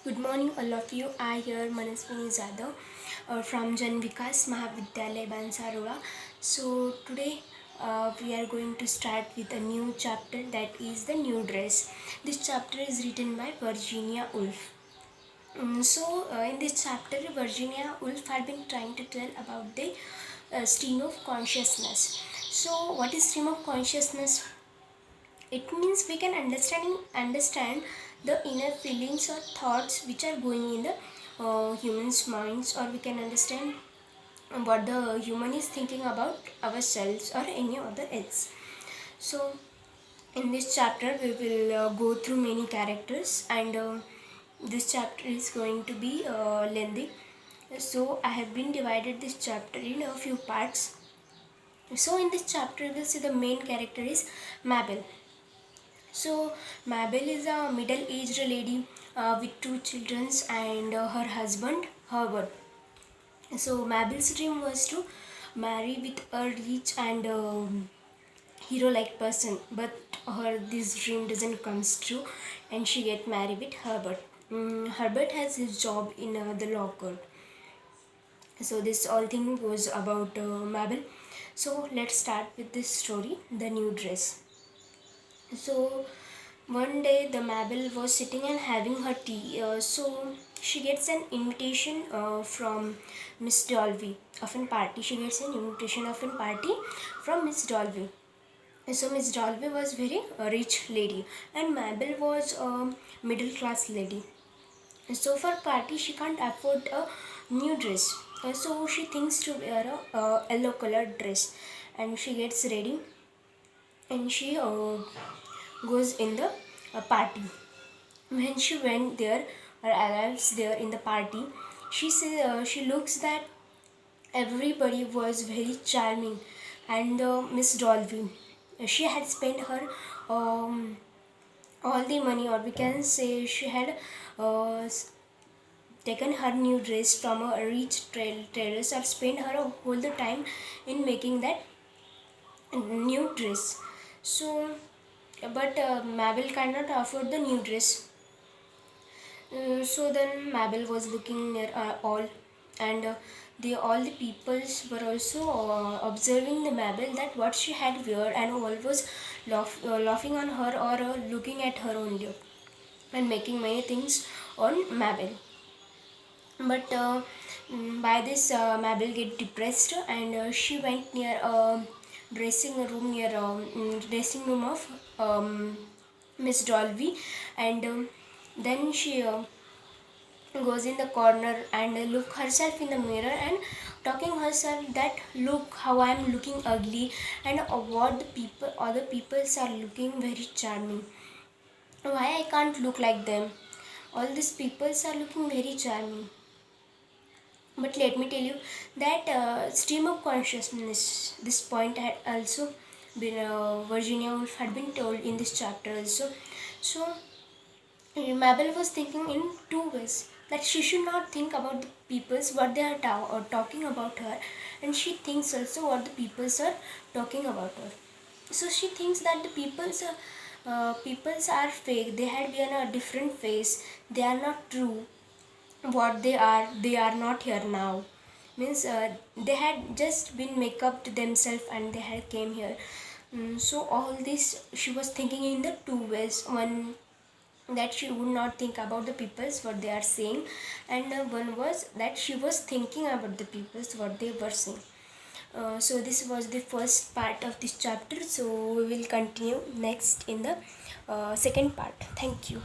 Good morning, all of you. I hear Manaswini Jadhav from Janvikas, mahavidyalaya, Bansarola. So today we are going to start with a new chapter, that is the new dress. This chapter is written by Virginia Woolf. In this chapter, Virginia Woolf had been trying to tell about the stream of consciousness. So what is stream of consciousness? It means we can understand the inner feelings or thoughts which are going in the human's minds, or we can understand what the human is thinking about ourselves or any other else. So in this chapter we will go through many characters, and this chapter is going to be lengthy. So I have been divided this chapter in a few parts. So in this chapter we will see the main character is Mabel. So Mabel is a middle-aged lady with two children and her husband Herbert. So Mabel's dream was to marry with a rich and hero-like person, but her this dream doesn't come true, and she get married with Herbert. Herbert has his job in the law court. So this all thing was about Mabel. So let's start with this story, the new dress. So one day the Mabel was sitting and having her tea. So she gets an invitation from Miss Dolby of a party. She gets an invitation of a party from Miss Dolby. So Miss Dolby was very rich lady, and Mabel was a middle class lady. So for party she can't afford a new dress. So she thinks to wear a yellow colored dress, and she gets ready and she goes in the party. When she went there or arrives there in the party, she looks that everybody was very charming, and Miss Dolby, she had spent her um, all the money, or we can say she had uh, taken her new dress from a rich tailors, or spent her whole the time in making that new dress. So but Mabel cannot afford the new dress. So then Mabel was looking near all, and all the peoples were also observing the Mabel, that what she had wear, and all was laughing on her, or looking at her only, and making many things on Mabel. But by this Mabel get depressed, and she went near a dressing room of Miss Dolby, and then she goes in the corner and look herself in the mirror, and talking herself that look how I am looking ugly, and what the people other peoples are looking very charming. Why I can't look like them? All these peoples are looking very charming. But let me tell you that stream of consciousness, this point had also been Virginia Woolf had been told in this chapter also. So Mabel was thinking in two ways, that she should not think about the peoples what they are talking about her, and she thinks also what the peoples are talking about her. So she thinks that the peoples are fake. They had been a different face. They are not true. What they are not here now. Means they had just been make up to themselves, and they had came here. So all this she was thinking in the two ways. One, that she would not think about the peoples what they are saying, and one was that she was thinking about the peoples what they were saying. So this was the first part of this chapter. So we will continue next in the second part. Thank you.